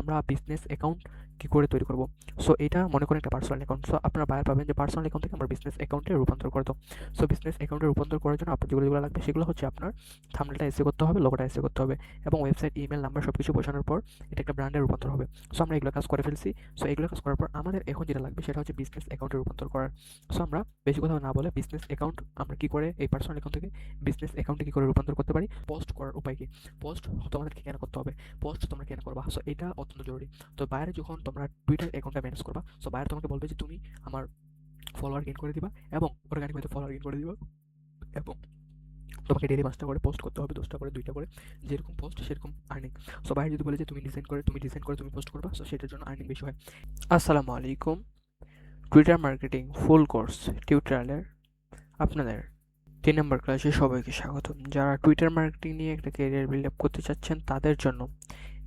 আমরা business account কি করে তৈরি করব। সো এটা মনে করেন একটা পার্সোনাল অ্যাকাউন্ট। সো আপনারা বায়ার পাবেন যে পার্সোনাল অ্যাকাউন্ট থেকে আমরা বিজনেস অ্যাকাউন্টে রূপান্তর করে দাও। সো বিজনেস অ্যাকাউন্টে রূপান্তর করার জন্য আপনার যেগুলো লাগবে সেগুলো হচ্ছে আপনার থাম্বনেলটা এসইও করতে হবে, লোগোটা এসইও করতে হবে এবং ওয়েবসাইট, ইমেল নাম্বার সবকিছু বসানোর পর এটা একটা ব্র্যান্ডে রূপান্তর হবে। সো আমরা এগুলো কাজ করে ফেলছি। সো এগুলো কাজ করার পর আমাদের এখন যেটা লাগবে সেটা হচ্ছে বিজনেস অ্যাকাউন্টে রূপান্তর করার। সো আমরা বেশি কথা না বলে বিজনেস অ্যাকাউন্ট আমরা কি করে এই পার্সোনাল অ্যাকাউন্ট থেকে বিজনেস অ্যাকাউন্টে কি করে রূপান্তর করতে পারি। পোস্ট করার উপায় কি? পোস্ট তোমাদেরকে কেন করতে হবে? পোস্ট তোমরা কেন করবা? সো এটা অত্যন্ত জরুরি। তো বাইরে যখন তোমরা টুইটার অ্যাকাউন্টটা ম্যানেজ করবা, সো বাইরে তোমাকে বলবে যে তুমি আমার ফলোয়ার গেইন করে দিবা এবং অর্গানিক ওয়েতে ফলোয়ার গেইন করে দিবা এবং তোমাকে ডেইলি 5টা করে পোস্ট করতে হবে, 10টা করে, 2টা করে, যেরকম পোস্ট সেরকম আর্নিং। সো বাইরে যদি বলে যে তুমি ডিজাইন করে তুমি পোস্ট করবা, সো সেটার জন্য আর্নিং বেশি হয়। আসসালামু আলাইকুম। টুইটার মার্কেটিং ফুল কোর্স টিউটোরিয়ালের আপনাদের 3 নম্বর ক্লাসে সবাইকে স্বাগতম। যারা টুইটার মার্কেটিং নিয়ে একটা ক্যারিয়ার বিল্ড আপ করতে চাচ্ছেন তাদের জন্য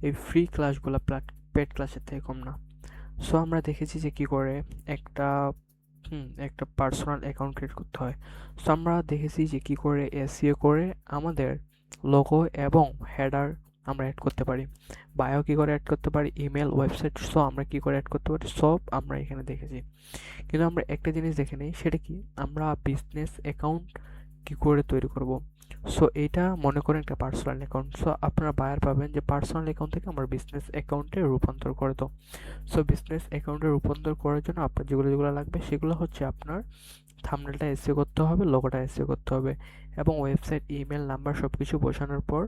এই ফ্রি ক্লাসগুলো পেড ক্লাসের থেকে কম না। সো আমরা দেখেছি যে কি করে একটা একটা পার্সোনাল অ্যাকাউন্ট ক্রিয়েট করতে হয়। সো আমরা দেখেছি যে কি করে এসইও করে আমাদের লোগো এবং হেডার আমরা অ্যাড করতে পারি, বায়ো কি করে অ্যাড করতে পারি, ইমেল, ওয়েবসাইট, সো আমরা কি করে অ্যাড করতে পারি সব আমরা এখানে দেখেছি। কিন্তু আমরা একটা জিনিস দেখে নেই, সেটা কি? আমরা বিজনেস অ্যাকাউন্ট কি করে তৈরি করব। সো এটা মনে করেন একটা পার্সোনাল অ্যাকাউন্ট। সো আপনারা বায়ার পাবেন যে পার্সোনাল অ্যাকাউন্ট থেকে আমার বিজনেস অ্যাকাউন্টে রূপান্তর করে দাও। সো বিজনেস অ্যাকাউন্টে রূপান্তর করার জন্য আপনার যেগুলো লাগবে সেগুলো হচ্ছে আপনার থাম্বনেলটা এসইও করতে হবে, লোগোটা এসইও করতে হবে এবং ওয়েবসাইট, ইমেল নাম্বার সবকিছু বসানোর পর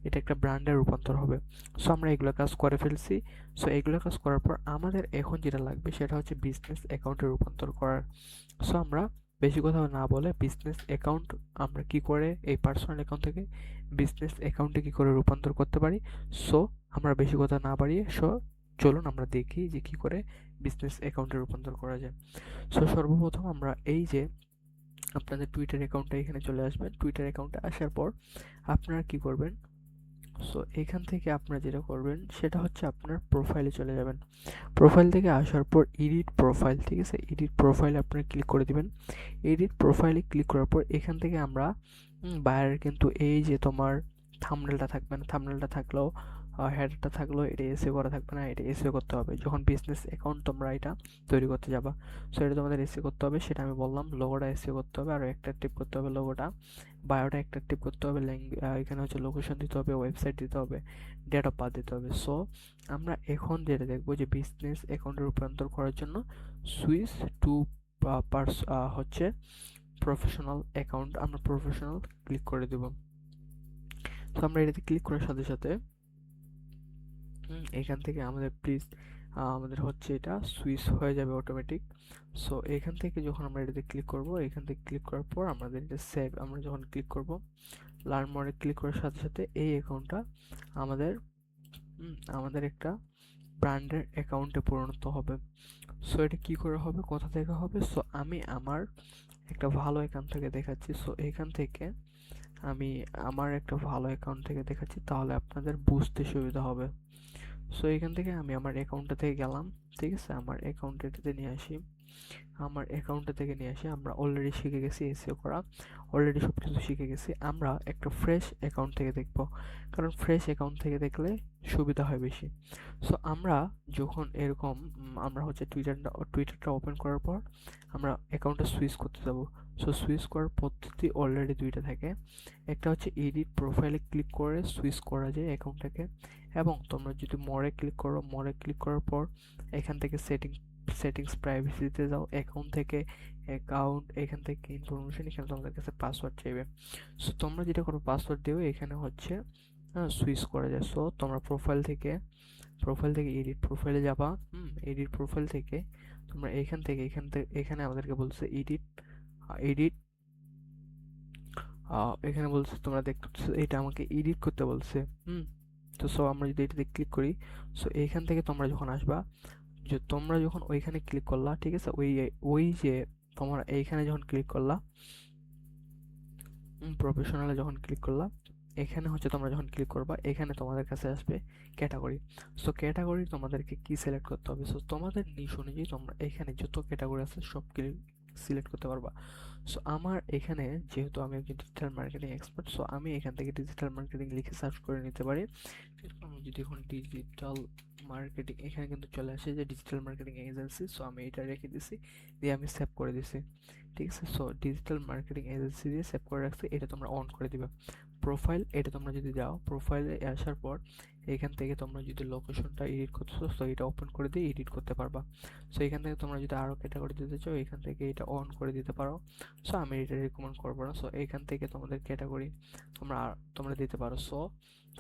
এটা একটা ব্র্যান্ডে রূপান্তর হবে। সো আমরা এগুলো কাজ করে ফেলছি। সো এগুলো কাজ করার পর আমাদের এখন যেটা লাগবে সেটা হচ্ছে বিজনেস অ্যাকাউন্টে রূপান্তর করার। সো আমরা বেশি কথা না বলে বিজনেস অ্যাকাউন্ট আমরা কি করে এই পার্সোনাল অ্যাকাউন্ট থেকে বিজনেস অ্যাকাউন্টে কি করে রূপান্তর করতে পারি। সো আমরা বেশি কথা না বাড়িয়ে চলুন আমরা দেখি যে কি করে বিজনেস অ্যাকাউন্টে রূপান্তর করা যায়। সো সর্বপ্রথম আমরা এই যে আপনাদের টুইটার অ্যাকাউন্টটা এখানে চলে আসবেন। টুইটার অ্যাকাউন্টে আসার পর আপনারা কি করবেন? সো এখান থেকে আপনারা যেটা করবেন সেটা হচ্ছে আপনার প্রোফাইলে চলে যাবেন। প্রোফাইল থেকে আসার পর এডিট প্রোফাইল, ঠিক আছে? এডিট প্রোফাইলে আপনারা ক্লিক করে দিবেন। এডিট প্রোফাইলে ক্লিক করার পর এখান থেকে আমরা বায়ারের কিন্তু এই যে তোমার থাম্বনেলটা থাকবে না, থাম্বনেলটা থাকলেও হেডারটা থাকলেও এটা এসইও করা থাকবে না, এটা এসইও করতে হবে যখন বিজনেস অ্যাকাউন্ট তোমরা এটা তৈরি করতে যাবা। সো এটা তোমাদের এসইও করতে হবে, সেটা আমি বললাম। লোগোটা এসইও করতে হবে, আরও অ্যাট্রাকটিভ করতে হবে লোগোটা, বায়োটা অ্যাট্রাকটিভ করতে হবে, এখানে হচ্ছে লোকেশন দিতে হবে, ওয়েবসাইট দিতে হবে, ডেট অফ বার্থ দিতে হবে। সো আমরা এখন যেটা দেখবো যে বিজনেস অ্যাকাউন্টে রূপান্তর করার জন্য সুইচ টু হচ্ছে প্রফেশনাল অ্যাকাউন্ট, আমরা প্রফেশনাল ক্লিক করে দেব। তো আমরা এটাতে ক্লিক করার সাথে সাথে এখান থেকে আমাদের প্লিজ আমাদের হচ্ছে এটা সুইচ হয়ে যাবে অটোমেটিক। সো এখান থেকে যখন আমরা এটাতে ক্লিক করব, এখান থেকে ক্লিক করার পর আমাদের এটা সেভ, আমরা যখন ক্লিক করব লার্ন মোডে ক্লিক করার সাথে সাথে এই অ্যাকাউন্টটা আমাদের আমাদের একটা ব্র্যান্ডের অ্যাকাউন্টে পরিণত হবে। সো এটা কি করে হবে, কোথা থেকে হবে? সো আমি আমার একটা ভালো অ্যাকাউন্ট থেকে দেখাচ্ছি। সো এখান থেকে আমি আমার একটা ভালো অ্যাকাউন্ট থেকে দেখাচ্ছি, তাহলে আপনাদের বুঝতে সুবিধা হবে। সো এখান থেকে আমি আমার অ্যাকাউন্টটা থেকে গেলাম, ঠিক আছে? আমার অ্যাকাউন্টটাতে নিয়ে আসি, আমার অ্যাকাউন্টটা থেকে নিয়ে আসি। আমরা অলরেডি শিখে গেছি এসইও করা, অলরেডি সব কিছু শিখে গেছি। আমরা একটা ফ্রেশ অ্যাকাউন্ট থেকে দেখব, কারণ ফ্রেশ অ্যাকাউন্ট থেকে দেখলে সুবিধা হয় বেশি। সো আমরা যখন এরকম আমরা হচ্ছে টুইটারটা ওপেন করার পর আমরা অ্যাকাউন্টটা সুইচ করতে যাব। সো সুইচ করার পদ্ধতি অলরেডি দুইটা থাকে। একটা হচ্ছে এডিট প্রোফাইলে ক্লিক করে সুইচ করা যায় অ্যাকাউন্টটাকে, এবং তোমরা যদি মোরে ক্লিক করো, মোরে ক্লিক করার পর এখান থেকে সেটিংস প্রাইভেসিতে যাও, অ্যাকাউন্ট থেকে অ্যাকাউন্ট, এখান থেকে ইনফরমেশন, এখানে তোমাদের কাছে পাসওয়ার্ড চাইবে। সো তোমরা যেটা করো পাসওয়ার্ড দিও, এখানে হচ্ছে সুইচ করা যায়। সো তোমরা প্রোফাইল থেকে এডিট প্রোফাইলে যাবা। এডিট প্রোফাইল থেকে তোমরা এখানে আমাদেরকে বলছে এডিট এডিট এখানে বলছে তোমরা দেখতে এটা আমাকে এডিট করতে বলছে। তো সো আমরা যদি এটাতে ক্লিক করি, সো এইখান থেকে তোমরা যখন আসবা, যে তোমরা যখন ওইখানে ক্লিক করলা, ঠিক আছে? ওই যে তোমরা এইখানে যখন ক্লিক করলা, প্রফেশনালে যখন ক্লিক করলা, এখানে হচ্ছে তোমরা যখন ক্লিক করবা এখানে তোমাদের কাছে আসবে ক্যাটাগরি। সো ক্যাটাগরি তোমাদেরকে কি সিলেক্ট করতে হবে? সো তোমাদের নিশ অনুযায়ী তোমরা এখানে যত ক্যাটাগরি আছে সব সিলেক্ট করতে পারবা। সো আমার এখানে যেহেতু আমি একজন ডিজিটাল মার্কেটিং এক্সপার্ট, সো আমি এখান থেকে ডিজিটাল মার্কেটিং লিখে সার্চ করে নিতে পারি। এরপর আমি যদি এখন ডিজিটাল মার্কেটিং, এখানে কিন্তু চলে আসে যে ডিজিটাল মার্কেটিং এজেন্সি, সো আমি এটা রেখে দিছি, দিয়ে আমি সেভ করে দিছি। ঠিক আছে, সো ডিজিটাল মার্কেটিং এজেন্সি দিয়ে সেভ করে রাখছি, এটা তোমরা অন করে দিবে। প্রোফাইল, এটা তোমরা যদি যাও প্রোফাইলে আসার পর এখান থেকে তোমরা যদি লোকেশনটা এডিট করছো, সো এটা ওপেন করে দিয়ে এডিট করতে পারবা। সো এখান থেকে তোমরা যদি আরও ক্যাটাগরি দিতে চাও এখান থেকে এটা অন করে দিতে পারো। সো আমি এটা রেকমেন্ড করবো না। সো এখান থেকে তোমাদের ক্যাটাগরি তোমরা দিতে পারো। সো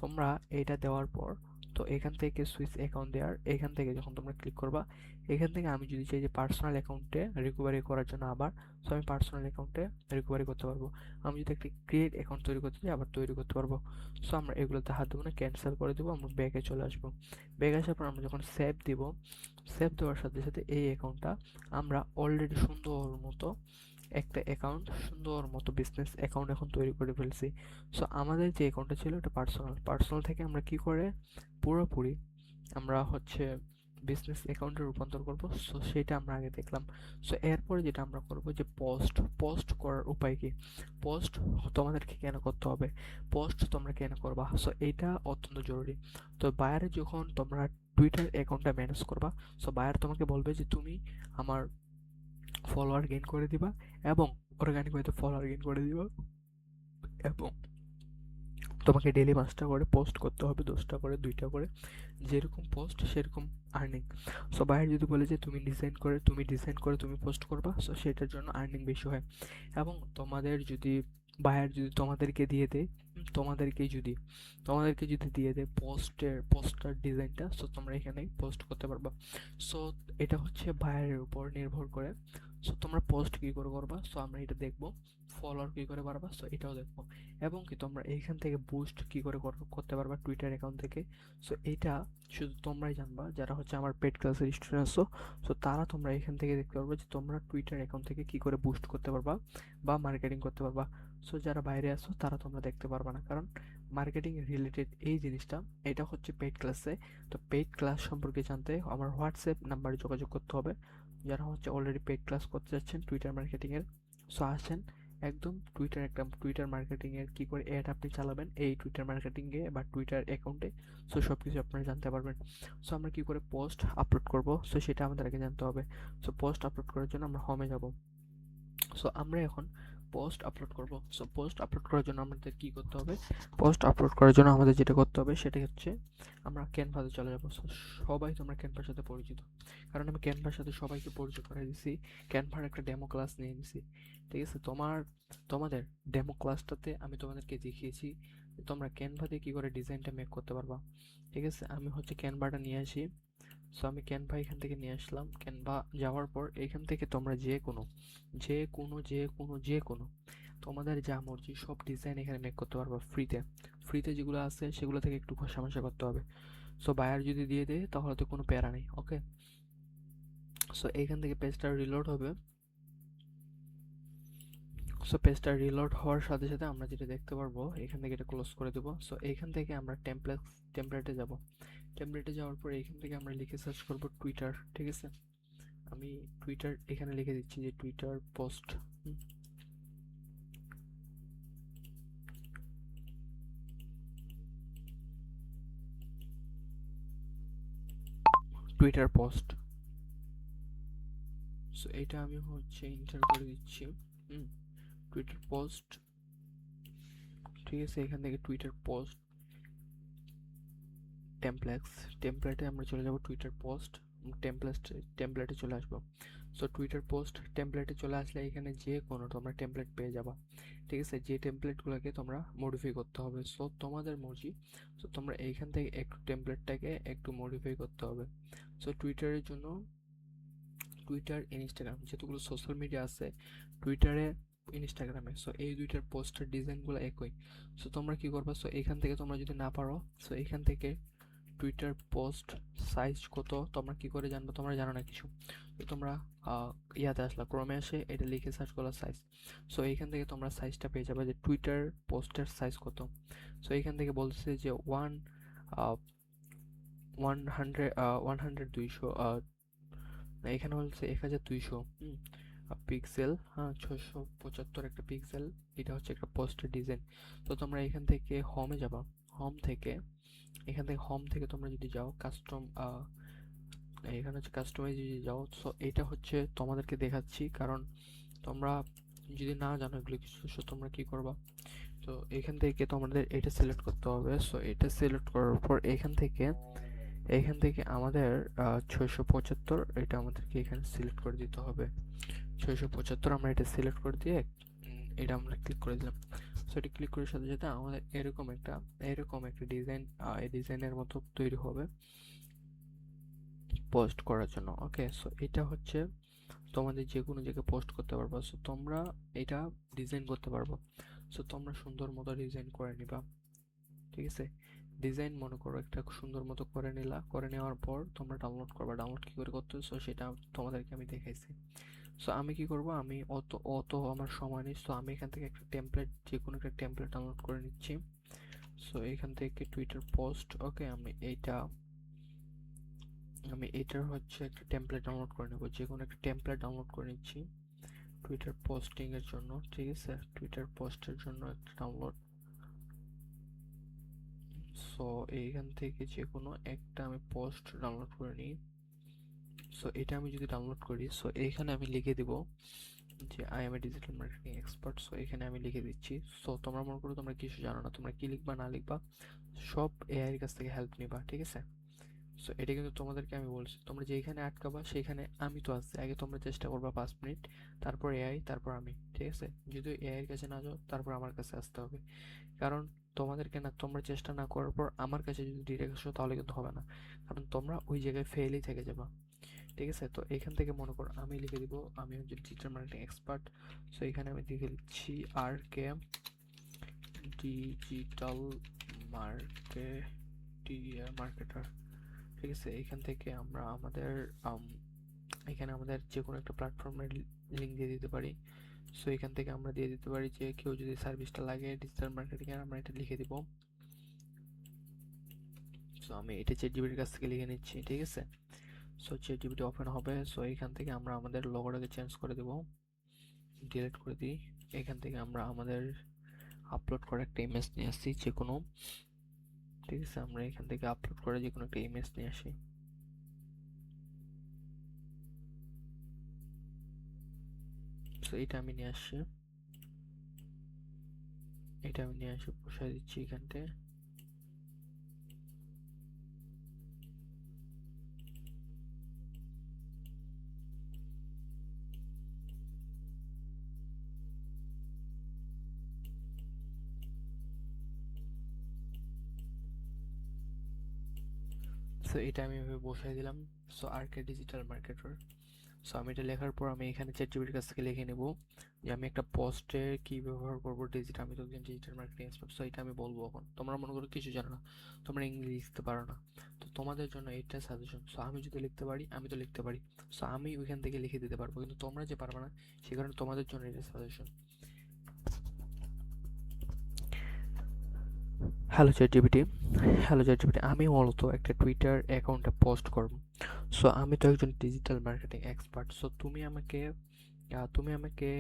তোমরা এটা দেওয়ার পর তো এখান থেকে সুইচ অ্যাকাউন্ট দেওয়ার, এখান থেকে যখন তোমরা ক্লিক করবা, এখান থেকে আমি যদি চাই যে পার্সোনাল অ্যাকাউন্টে রিকভারি করার জন্য আবার, সো আমি পার্সোনাল অ্যাকাউন্টে রিকভারি করতে পারবো। আমি যদি একটি ক্রিয়েট অ্যাকাউন্ট তৈরি করতে চাই আবার তৈরি করতে পারবো। সো আমরা এগুলোতে হাত দেবো না, ক্যান্সেল করে দেবো, আমরা ব্যাকে চলে আসবো। ব্যাকে আসার পর আমরা যখন সেভ দিব, সেভ দেওয়ার সাথে সাথে এই অ্যাকাউন্টটা আমরা অলরেডি সুন্দর মতো একটা অ্যাকাউন্ট, সুন্দর মতো বিজনেস অ্যাকাউন্ট এখন তৈরি করে ফেলছি। সো আমাদের যে অ্যাকাউন্টটা ছিল ওটা পার্সোনাল থেকে আমরা কি করে পুরোপুরি আমরা হচ্ছে বিজনেস অ্যাকাউন্টে রূপান্তর করব। সো সেটা আমরা আগে দেখলাম। সো এরপরে যেটা আমরা করব যে পোস্ট করার উপায় কি, পোস্ট তোমাদেরকে কেন করতে হবে, পোস্ট তোমরা কেন করবা, সো এইটা অত্যন্ত জরুরি। তো বায়ারে যখন তোমরা টুইটার অ্যাকাউন্টটা ম্যানেজ করবা, সো বায়ার তোমাকে বলবে যে তুমি আমার ফলোয়ার গেইন করে দিবা এবং অর্গানিক ওয়েতে ফলোয়ার গেইন করে দিবা এবং তোমাকে ডেইলি 5টা করে পোস্ট করতে হবে, 10টা করে, 2টা করে, যেরকম পোস্ট সেরকম আর্নিং। সো বায়ার যদি বলে যে তুমি পোস্ট করবা, সো সেটার জন্য আর্নিং বেশি হয়। এবং বায়ার যদি তোমাদেরকে দিয়ে দেয়, তোমাদেরকে যদি দিয়ে দেয় পোস্টার ডিজাইনটা, সো তোমরা এখানে পোস্ট করতে পারবা। সো এটা হচ্ছে বায়ারের উপর নির্ভর করে। সো তোমরা পোস্ট কী করে করবা, সো আমরা এটা দেখবো। ফলোয়ার কী করে বাড়বা, সো এটাও দেখবো। এবং কি তোমরা এইখান থেকে বুস্ট কী করে করতে পারবা টুইটার অ্যাকাউন্ট থেকে। সো এইটা শুধু তোমরাই জানবা যারা হচ্ছে আমার পেড ক্লাসের স্টুডেন্ট আছো। সো তারা তোমরা এখান থেকে দেখতে পারবে যে তোমরা টুইটার অ্যাকাউন্ট থেকে কী করে বুস্ট করতে পারবা বা মার্কেটিং করতে পারবা। সো যারা বাইরে আছো তারা তোমরা দেখতে পারবা না, কারণ মার্কেটিং রিলেটেড এই জিনিসটা এটা হচ্ছে পেড ক্লাসে। তো পেড ক্লাস সম্পর্কে জানতে আমার হোয়াটসঅ্যাপ নাম্বারে যোগাযোগ করতে হবে, যারা হচ্ছে অলরেডি পেড ক্লাস করতে যাচ্ছেন টুইটার মার্কেটিংয়ের। সো আসেন একদম টুইটার মার্কেটিংয়ের কী করে অ্যাড আপনি চালাবেন এই টুইটার মার্কেটিংয়ে বা টুইটার অ্যাকাউন্টে। সো সব কিছু আপনারা জানতে পারবেন। সো আমরা কী করে পোস্ট আপলোড করব, সো সেটা আমাদের আগে জানতে হবে। সো পোস্ট আপলোড করার জন্য আমরা হোমে যাব। সো আমরা এখন পোস্ট আপলোড করব। সো পোস্ট আপলোড করার জন্য আমাদের কি করতে হবে, পোস্ট আপলোড করার জন্য আমাদের যেটা করতে হবে সেটা হচ্ছে আমরা ক্যানভাতে চলে যাব। সো সবাই তোমরা ক্যানভার সাথে পরিচিত, কারণ আমি ক্যানভার সাথে সবাইকে পরিচয় করে দিছি, ক্যানভার একটা ডেমো ক্লাস নিয়ে নিছি। ঠিক আছে, তোমাদের ডেমো ক্লাসটাতে আমি তোমাদেরকে দেখিয়েছি যে তোমরা ক্যানভাতে কি করে ডিজাইনটা মেক করতে পারবা। ঠিক আছে, আমি হচ্ছে ক্যানভাটা নিয়ে আসি। সো আমি ক্যানভা এখান থেকে নিয়ে আসলাম। ক্যানভা যাওয়ার পর এখান থেকে তোমরা যে কোনো তোমাদের যা মর্জি সব ডিজাইন এখানে মেক করতে পারবা ফ্রিতে যেগুলো আছে সেগুলো থেকে একটু ঘষামাশা করতে হবে। সো বায়ার যদি দিয়ে দেয় তাহলে তো কোনো প্যারা নেই। ওকে, সো এইখান থেকে পেজটা রিলোড হবে। সো পেজটা রিলোড হওয়ার সাথে সাথে আমরা যেটা দেখতে পারবো, এখান থেকে এটা ক্লোজ করে দেবো। সো এইখান থেকে আমরা টেমপ্লেটে যাব। টেমপ্লেটে যাওয়ার পর এখান থেকে আমরা লিখে সার্চ করব টুইটার। ঠিক আছে, আমি টুইটার এখানে লিখে দিচ্ছি যে Twitter post, Twitter post. So এটা আমি হচ্ছে ইন্টার করে দিচ্ছি। Twitter post. ঠিক আছে, এখান থেকে টুইটার পোস্ট টেমপ্লেটে আমরা চলে যাব। টুইটার পোস্ট টেমপ্লেটে চলে আসবো। সো টুইটার পোস্ট টেমপ্লেটে চলে আসলে এখানে যে কোনো তোমরা টেমপ্লেট পেয়ে যাবা। ঠিক আছে, যে টেমপ্লেটগুলোকে তোমরা মডিফাই করতে হবে, সো তোমাদের মর্জি। সো তোমরা এইখান থেকে একটু টেমপ্লেটটাকে একটু মডিফাই করতে হবে। সো টুইটারের জন্য টুইটার, ইনস্টাগ্রাম যতগুলো সোশ্যাল মিডিয়া আছে, টুইটারে, ইনস্টাগ্রামে, সো এই দুইটার পোস্টার ডিজাইনগুলো একই। সো তোমরা কি করবা, সো এখান থেকে তোমরা যদি না পারো, সো এখান থেকে টুইটার পোস্ট সাইজ কত তোমরা কি করে জানবো, তোমরা জানো না কিছু। তো তোমরা ইয়াতে আসলা, ক্রমে আসে এটা লিখে সার্চ করলা সাইজ। সো এইখান থেকে তোমরা সাইজটা পেয়ে যাবে যে টুইটার পোস্টের সাইজ কত। সো এইখান থেকে বলছে যে 100 200, এখানে বলছে 1200। পিক্সেল, হ্যাঁ 675 একটা পিক্সেল। এটা হচ্ছে একটা পোস্টের ডিজাইন। তো তোমরা এখান থেকে হোমে যাবা, হোম থেকে এখান থেকে হোম থেকে তোমরা যদি যাও কাস্টম, এখানে হচ্ছে কাস্টমাইজ যদি যাও, সো এটা হচ্ছে তোমাদেরকে দেখাচ্ছি, কারণ তোমরা যদি না জানো এগুলো কিছু, সো তোমরা কি করবা, তো এখান থেকে তোমাদের এটা সিলেক্ট করতে হবে। সো এটা সিলেক্ট করার পর এখান থেকে আমাদের 675 এটা আমাদেরকে এখানে সিলেক্ট করে দিতে হবে। 675 আমরা এটা সিলেক্ট করে দিয়ে এটা আমরা ক্লিক করে দিলাম। সো এটা ক্লিক করার সাথে সাথে আমাদের এরকম একটা ডিজাইন, এই ডিজাইনের মতো তৈরি হবে পোস্ট করার জন্য। ওকে, সো এটা হচ্ছে তোমাদের যে কোনো জায়গায় পোস্ট করতে পারবা। সো তোমরা এটা ডিজাইন করতে পারবো। সো তোমরা সুন্দর মতো ডিজাইন করে নিবা, ঠিক আছে। ডিজাইন মনে করো একটা সুন্দর মতো করে নিলা, করে নেওয়ার পর তোমরা ডাউনলোড করবা। ডাউনলোড কী করে করতে হয়, সো সেটা তোমাদেরকে আমি দেখাইছি। সো আমি কি করব, আমি অত অত আমার সময় নেই। সো আমি এখান থেকে একটা টেমপ্লেট, যে কোনো একটা টেমপ্লেট ডাউনলোড করে নিচ্ছি। সো এখান থেকে টুইটার পোস্ট, ওকে, আমি এটার হচ্ছে একটা টেমপ্লেট ডাউনলোড করে নেব, যে কোনো একটা টেমপ্লেট ডাউনলোড করে নিচ্ছি টুইটার পোস্টিং এর জন্য, ঠিক আছে। টুইটার পোস্টের জন্য একটা ডাউনলোড। সো এইখান থেকে যে কোনো একটা আমি পোস্ট ডাউনলোড করে নিই। সো এটা আমি যদি ডাউনলোড করি, সো এইখানে আমি লিখে দিব যে I M A digital marketing expert. So এখানে আমি লিখে দিচ্ছি। সো তোমরা মনে করো তোমরা কিছু জানো না, তোমরা কি লিখবা না লিখবা সব এআই এর কাছ থেকে হেল্প নিবা, ঠিক আছে। সো এটা কিন্তু তোমাদেরকে আমি বলছি, তোমরা যেখানে আটকাবা সেইখানে আমি তো আছি। আগে তোমরা চেষ্টা করবা 5 মিনিট, তারপর এআই, তারপর আমি, ঠিক আছে। যদি এআই এর কাছে না যাও তারপর আমার কাছে আসতে হবে, কারণ তোমাদেরকে না, তোমরা চেষ্টা না করার পর আমার কাছে যদি ডিরেক্ট আসো তাহলে কিন্তু হবে না, কারণ তোমরা ওই জায়গায় ফেলই থেকে যাবা, ঠিক আছে। তো এখান থেকে মনে করো আমি লিখে দিব আমি হচ্ছে ডিজিটাল মার্কেটিং এক্সপার্ট। সো এখানে আমি লিখে দিচ্ছি আর কে ডিজিটাল মার্কেটার, ঠিক আছে। এখান থেকে আমরা আমাদের এখানে আমাদের যে কোনো একটা প্ল্যাটফর্মের লিঙ্ক দিয়ে দিতে পারি। সো এখান থেকে আমরা দিয়ে দিতে পারি যে কেউ যদি সার্ভিসটা লাগে ডিজিটাল মার্কেটিং এর, আমরা এটা লিখে দিব। সো আমি এটা চ্যাটজিপিটির কাছ থেকে লিখে নিচ্ছি, ঠিক আছে। সো চ্যাটজিপিটি ওপেন হবে। সো এখান থেকে আমরা আমাদের লোগোটাকে চেঞ্জ করে দেব, ডিলিট করে দিই। এখান থেকে আমরা আমাদের আপলোড করা একটা ইমেজ নিয়ে আসছি যে কোনো, ঠিক আছে। আমরা এখান থেকে আপলোড করে যে কোনো একটা ইমেজ নিয়ে আসি। সো এটা আমি নিয়ে আসছি, বসাই দিচ্ছি এখানটায়। সো এটা আমি এভাবে বসাই দিলাম। সো আর কে ডিজিটাল মার্কেটার। সো আমি এটা লেখার পর আমি এখানে চ্যাটজিপিটির কাছ থেকে লিখে নেব যে আমি একটা পোস্টে কি ব্যবহার করব ডিজিটাল, আমি তো একজন ডিজিটাল মার্কেটিং এক্সপার্ট। সো এটা আমি বলবো। এখন তোমরা মনে করো কিছু জানো না, তোমরা ইংলিশ লিখতে পারো না, তো তোমাদের জন্য এটা সাজেশন। সো আমি যদি লিখতে পারি, আমি তো লিখতে পারি, সো আমি ওইখান থেকে লিখে দিতে পারবো, কিন্তু তোমরা যে পারবে না সে কারণে তোমাদের জন্য এটা সাজেশন। হ্যালো চ্যাট জিপিটি, আমি মূলত একটা টুইটার অ্যাকাউন্টে পোস্ট করব। সো আমি তো একজন ডিজিটাল মার্কেটিং এক্সপার্ট। সো তুমি আমাকে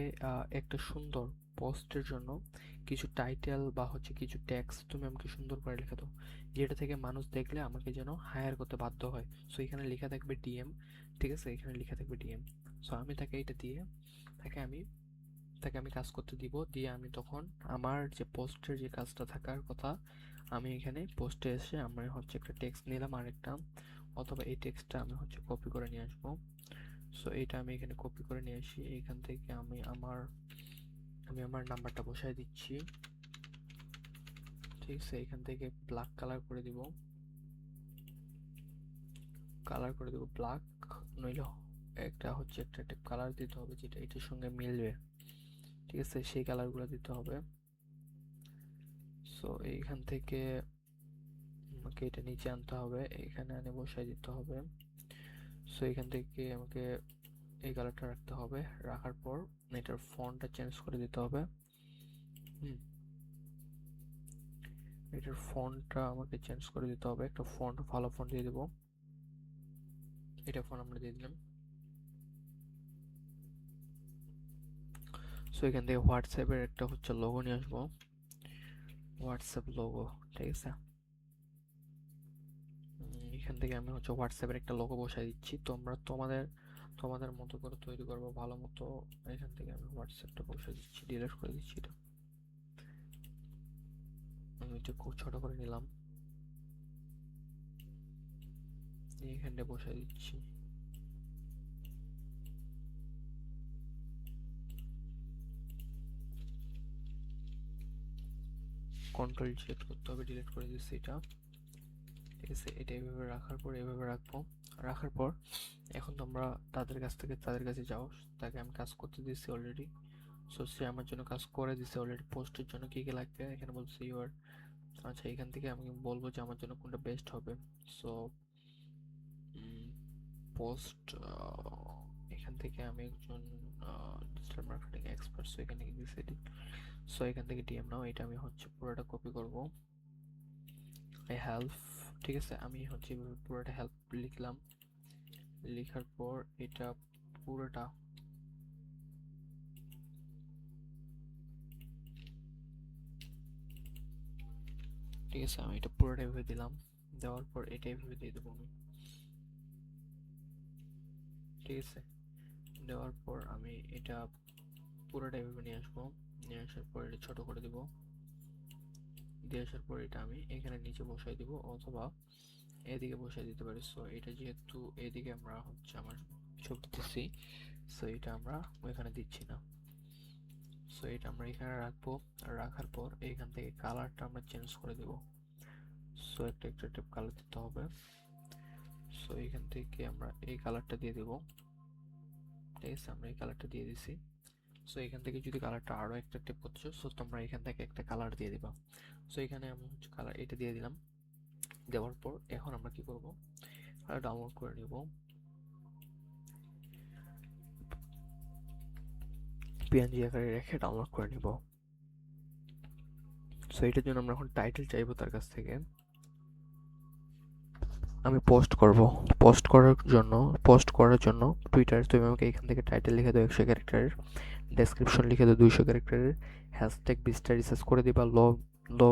একটা সুন্দর পোস্টের জন্য কিছু টাইটেল বা হচ্ছে কিছু ট্যাক্স তুমি আমাকে সুন্দর করে লিখে দাও, যেটা থেকে মানুষ দেখলে আমাকে যেন হায়ার করতে বাধ্য হয়। সো এখানে লেখা থাকবে ডিএম, ঠিক আছে, এখানে লেখা থাকবে ডিএম। সো আমি তাকে এটা দিয়ে তাকে আমি তাকে আমি কাজ করতে দিব, দিয়ে আমি তখন আমার যে পোস্টের যে কাজটা থাকার কথা, আমি এখানে পোস্টে এসে আমরা হচ্ছে একটা টেক্সট নিলাম আরেকটা, অথবা এই টেক্সটটা আমি হচ্ছে কপি করে নিয়ে আসবো। সো এইটা আমি এখানে কপি করে নিয়ে আসি। এখান থেকে আমি আমার নাম্বারটা বসাই দিচ্ছি, ঠিক আছে। এখান থেকে ব্ল্যাক কালার করে দেবো ব্ল্যাক, নইলে একটা কালার দিতে হবে যেটা এটার সঙ্গে মিলবে, ঠিক আছে, সেই কালারগুলো দিতে হবে। সো এইখান থেকে আমাকে এটা নিচে আনতে হবে, এখানে এনে বসাই দিতে হবে। সো এখান থেকে আমাকে এই কালারটা রাখতে হবে, রাখার পর এটার ফন্টটা চেঞ্জ করে দিতে হবে। এটার ফন্টটা আমাকে চেঞ্জ করে দিতে হবে, একটা ফন্ট ভালো ফন্ট দিয়ে দেবো। এটা ফন্ট আমরা দিয়ে দিলাম। সো এখান থেকে হোয়াটসঅ্যাপের একটা হচ্ছে লোগো নিয়ে আসবো, হোয়াটসঅ্যাপ লোগো, ঠিক আছে। এখান থেকে আমি হচ্ছে হোয়াটসঅ্যাপের একটা লোগো বসাই দিচ্ছি, তোমরা তোমাদের তোমাদের মতো করে তৈরি করবো ভালো মতো। এখান থেকে আমি হোয়াটসঅ্যাপটা বসাই দিচ্ছি, ডিলিট করে দিচ্ছি এটা, আমি এটা খুব ছোট করে নিলাম, এইখানটা বসাই দিচ্ছি। কন্ট্রোল জেড করতে হবে, ডিলিট করে দিচ্ছি এটা, ঠিক আছে। এটা এইভাবে রাখার পর এইভাবে রাখবো, রাখার পর এখন তোমরা তাদের কাছ থেকে তাদের কাছে যাও, তাকে আমি কাজ করতে দিচ্ছি অলরেডি। সো সে আমার জন্য কাজ করে দিছে অলরেডি। পোস্টের জন্য কি কি লাগবে এখানে বলছে ইউর, আচ্ছা এখান থেকে আমি বলবো যে আমার জন্য কোনটা বেস্ট হবে। সো পোস্ট, এখান থেকে আমি একজন ডিজিটাল মার্কেটিং এক্সপার্ট, সো এখানে দিয়েছি, সো এখান থেকে ডিএম নাও, এটা আমি হচ্ছে পুরোটা কপি করব, আই হেল্প, ঠিক আছে। আমি হচ্ছে পুরোটা হেল্প লিখলাম, লেখার পর এটা পুরোটা, ঠিক আছে, আমি এটা পুরোটা এভাবে দিলাম, দেওয়ার পর এটা এভাবে দিয়ে দেবো আমি, ঠিক আছে। দেওয়ার পর আমি এটা পুরোটা এভাবে নিয়ে আসবো, নিয়ে আসার পর এটা ছোট করে দেবো, দিয়ে আসার পর এটা আমি এখানে নিচে বসাই দিব অথবা এদিকে বসাই দিতে পারি। সো এটা যেহেতু এদিকে আমরা হচ্ছে আমার ছবি দিচ্ছি, সো এটা আমরা ওইখানে দিচ্ছি না, সো এটা আমরা এখানে রাখবো। রাখার পর এইখান থেকে কালারটা আমরা চেঞ্জ করে দেব, সো একটা একটা কালার দিতে হবে। সো এখান থেকে আমরা এই কালারটা দিয়ে দেব, ঠিক আছে, আমরা এই কালারটা দিয়ে দিছি। সো এখান থেকে যদি কালারটা আরো একটা টেপ করছো, সো তোমরা এখান থেকে একটা কালার দিয়ে দিবা। সো এখানে আমি হচ্ছে কালার এটা দিয়ে দিলাম, দেওয়ার পর এখন আমরা কি করব, ডাউনলোড করে নিব, পিএনজি আকারে রেখে ডাউনলোড করে নিব। সো এটার জন্য আমরা এখন টাইটেল চাইবো তার কাছ থেকে, আমি পোস্ট করব, পোস্ট করার জন্য টুইটার, তুমি আমাকে এখান থেকে টাইটেল লিখে দাও 100 ক্যারেক্টারের, ডেসক্রিপশন লিখে দাও 200 ক্যারেক্টারের, হ্যাশট্যাগ 20টা রিসার্চ করে দিবা, লো লো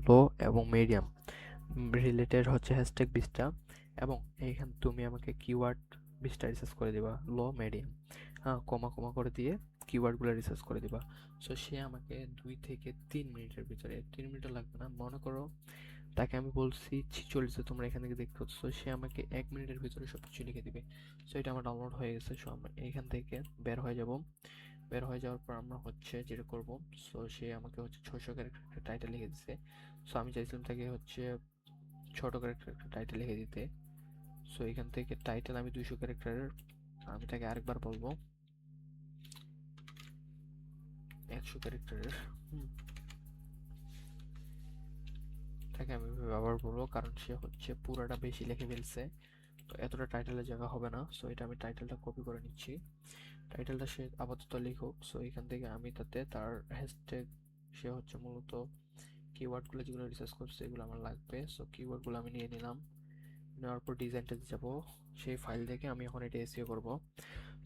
লো এবং মিডিয়াম রিলেটেড হচ্ছে হ্যাশট্যাগ 20টা, এবং এইখানে তুমি আমাকে কিওয়ার্ড 20টা রিসার্চ করে দিবা, লো মিডিয়াম, হ্যাঁ, কমা কমা করে দিয়ে কিওয়ার্ডগুলো রিসার্চ করে দিবা। সো সে আমাকে 2 থেকে 3 মিনিটের ভিতরে, 3 মিনিটও লাগবে না, মনে করো তাকে আমি বলছি 46, তোমরা এখান থেকে দেখতে পাচ্ছ, সে আমাকে 1 মিনিটের ভিতরে সবকিছু লিখে দিবে। সো এটা আমার ডাউনলোড হয়ে গেছে। সো আমরা এইখান থেকে বের হয়ে যাব, বের হয়ে যাওয়ার পর আমরা হচ্ছে যেটা করব, সো সে আমাকে হচ্ছে 600 ক্যারেক্টার টাইটেল লিখে দিছে। সো আমি চাইছিলাম তাকে হচ্ছে ছোট ক্যারেক্টার একটা টাইটেল লিখে দিতে। সো এখান থেকে টাইটেল আমি 200 ক্যারেক্টারের, আমি তাকে আরেকবার বলবো 100 ক্যারেক্টারের, তাকে আমি ব্যবহার বলবো কারণ সে হচ্ছে পুরাটা বেশি লিখে ফেলছে, তো এতটা টাইটেলের জায়গা হবে না। সো এটা আমি টাইটেলটা কপি করে নিচ্ছি, টাইটেলটা সে আপাতত লিখুক। সো এখান থেকে আমি তাতে তার হ্যাশট্যাগ, সে হচ্ছে মূলত কিওয়ার্ডগুলো যেগুলো রিসার্চ করছে এগুলো আমার লাগবে, সো কিওয়ার্ডগুলো আমি নিয়ে নিলাম, নেওয়ার পর ডিজাইনটাতে যাব, সেই ফাইল থেকে আমি এখন এটা এসইও করব।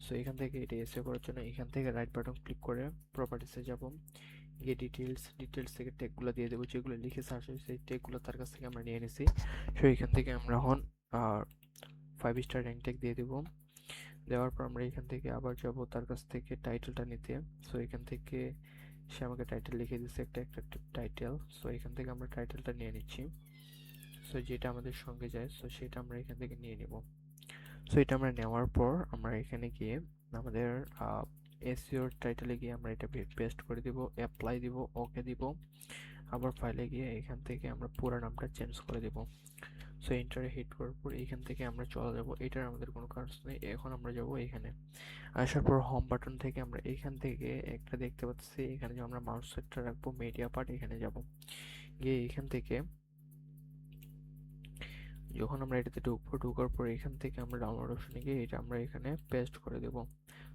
সো এখান থেকে এটা এসইও করার জন্য এখান থেকে রাইট বাটন ক্লিক করে প্রপার্টিসে যাব, গিয়ে ডিটেলস থেকে ট্যাগগুলো দিয়ে দেবো, যেগুলো লিখে সার্চ হয়েছে সেই ট্যাগগুলো তার কাছ থেকে আমরা নিয়ে নিছি। সো এখান থেকে আমরা এখন 5 স্টার র্যাঙ্ক ট্যাগ দিয়ে দেবো, দেওয়ার পর আমরা এখান থেকে আবার যাব তার কাছ থেকে টাইটেলটা নিতে। সো এখান থেকে সে আমাকে টাইটেল লিখে দিচ্ছে একটা একটা টাইটেল, সো এখান থেকে আমরা টাইটেলটা নিয়ে নিচ্ছি, সো যেটা আমাদের সঙ্গে যায়, সো সেটা আমরা এখান থেকে নিয়ে নেব। সো এটা আমরা নেওয়ার পর আমরা এখানে গিয়ে আমাদের এসইওর টাইটেলে গিয়ে আমরা এটা পেস্ট করে দিব, অ্যাপ্লাই দিব, ওকে দিব, আবার ফাইলে গিয়ে এখান থেকে আমরা পুরো নামটা চেঞ্জ করে দিব। সো এন্টারে হিট করার পর এখান থেকে আমরা চলে যাব, এটার আমাদের কোনো কাজ নেই। এখন আমরা যাব এখানে, আসার পর হোম বাটন থেকে আমরা এখান থেকে একটা দেখতে পাচ্ছি, এখানে যে আমরা মাউস সেটটা রাখবো, মিডিয়া পার্ট, এখানে যাব, গিয়ে এখান থেকে যখন আমরা এটাতে ঢুকবো, ঢোকার পর এখান থেকে আমরা ডাউনলোড অপশনে গিয়ে এটা আমরা এখানে পেস্ট করে দেবো।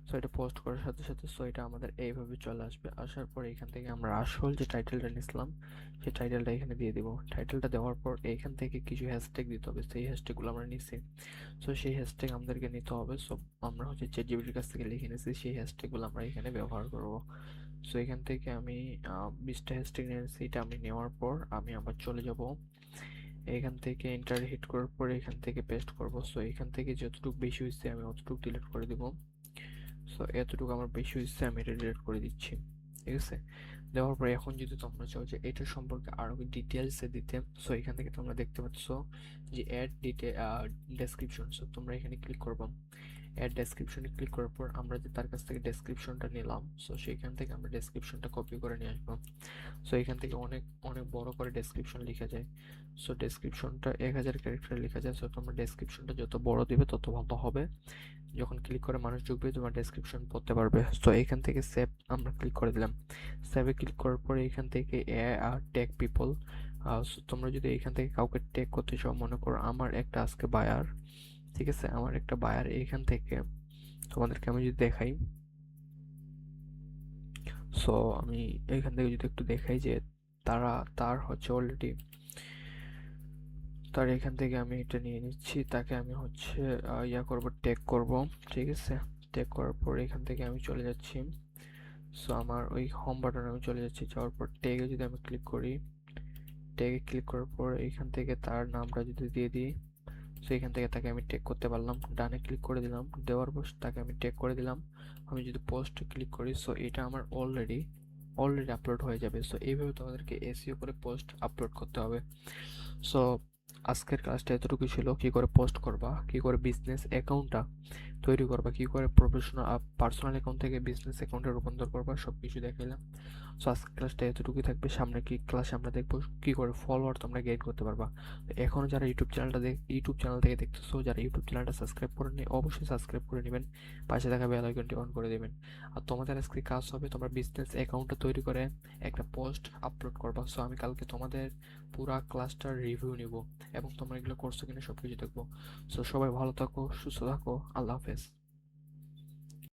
সো এটা পোস্ট করার সাথে সাথে সো এটা আমাদের এইভাবে চলে আসবে। আসার পর এখান থেকে আমরা আসল যে টাইটেলটা নিয়েছিলাম সেই টাইটেলটা এখানে দিয়ে দিব। টাইটেলটা দেওয়ার পর এখান থেকে কিছু হ্যাশট্যাগ দিতে হবে, সেই হ্যাশট্যাগুলো আমরা নিচ্ছি। সো সেই হ্যাশট্যাগ আমাদেরকে নিতে হবে। সো আমরা হচ্ছে চ্যাটজিপিটির কাছ থেকে লিখে নিয়েছি, সেই হ্যাশট্যাগুলো আমরা এখানে ব্যবহার করব। সো এখান থেকে আমি 20টা হ্যাশট্যাগ নিয়েছি। এটা আমি নেওয়ার পর আমি আবার চলে যাব, এখান থেকে এন্টার হিট করার পরে এখান থেকে পেস্ট করব। সো এখান থেকে যতটুকু বেশি হয়েছে আমি অতটুকু ডিলিট করে দিব। সো এতটুকু আমার বেশি হয়েছে, আমি এটা ডিলিট করে দিচ্ছি। ঠিক আছে, দেওয়ার পরে এখন যদি তোমরা চাও যে এটা সম্পর্কে আরো ডিটেলসে দিতে, সো এখান থেকে তোমরা দেখতে পাচ্ছ যে অ্যাড ডেসক্রিপশন। সো তোমরা এখানে ক্লিক করবা। অ্যাড ডেসক্রিপশনে ক্লিক করার পর আমরা যে তার কাছ থেকে ডেসক্রিপশনটা নিলাম, সো সেইখান থেকে আমরা ডেসক্রিপশনটা কপি করে নিয়ে আসবো। সো এখান থেকে অনেক অনেক বড় করে ডেসক্রিপশন লেখা যায়। সো ডেসক্রিপশনটা 1000 ক্যারেক্টারে লেখা যায়। সো তোমরা ডেসক্রিপশনটা যত বড় দিবে তত ভালো হবে। যখন ক্লিক করে মানুষ ঢুকবে তোমার ডেসক্রিপশন পড়তে পারবে। সো এখান থেকে সেভ আমরা ক্লিক করে দিলাম। সেভে ক্লিক করার পরে এখান থেকে ট্যাগ পিপল। তোমরা যদি এখান থেকে কাউকে ট্যাগ করতে চাও, মনে করো আমার একটা আজকে বায়ার, ঠিক আছে, আমার একটা বায়ার, এখান থেকে তোমাদেরকে আমি যদি দেখাই, সো আমি এখান থেকে যদি একটু দেখাই যে তার হচ্ছে অলরেডি, তার এখান থেকে আমি এটা নিয়ে নিচ্ছি, তাকে আমি হচ্ছে ইয়া করব, ট্যাগ করব। ঠিক আছে, ট্যাগ করার পর এখান থেকে আমি চলে যাচ্ছি। সো আমার ওই হোম বাটনে আমি চলে যাচ্ছি। যাওয়ার পর ট্যাগে যদি আমি ক্লিক করি, ট্যাগে ক্লিক করার পর এখান থেকে তার নামটা যদি দিয়ে দিই, সো এখান থেকে তাকে আমি ট্যাগ করতে পারলাম। ডানে ক্লিক করে দিলাম, দেওয়ার পর তাকে আমি ট্যাগ করে দিলাম। আমি যদি পোস্টে ক্লিক করি, সো এটা আমার অলরেডি আপলোড হয়ে যাবে। সো এইভাবে তোমাদেরকে এসইও করে পোস্ট আপলোড করতে হবে। সো আজকের ক্লাসটা এতটুকু ছিল, কি করে পোস্ট করবা, কি করে বিজনেস অ্যাকাউন্টটা তৈরি করবা, কি করে পার্সোনাল অ্যাকাউন্ট থেকে বিজনেস অ্যাকাউন্টে রূপান্তর করবা, সব কিছু দেখাইলাম। সো আজকের ক্লাসটা এতটুকুই থাকবে। সামনে কি ক্লাসে আমরা দেখবো কি করে ফলোয়ার তোমরা গেইন করতে পারবা। এখনও যারা ইউটিউব চ্যানেল থেকে দেখতেছো, যারা ইউটিউব চ্যানেলটা সাবস্ক্রাইব করেননি, অবশ্যই সাবস্ক্রাইব করে নেবেন, পাশে থাকা বেল আইকনটি অন করে দেবেন। আর তোমাদের আজকে কাজ হবে তোমরা বিজনেস অ্যাকাউন্টটা তৈরি করে একটা পোস্ট আপলোড করবা। সো আমি কালকে তোমাদের পুরা ক্লাসটার রিভিউ নিব এবং তোমরা এগুলো করছো কিনা সব কিছু দেখবো। সো সবাই ভালো থাকো, সুস্থ থাকো, আল্লাহ হাফেজ।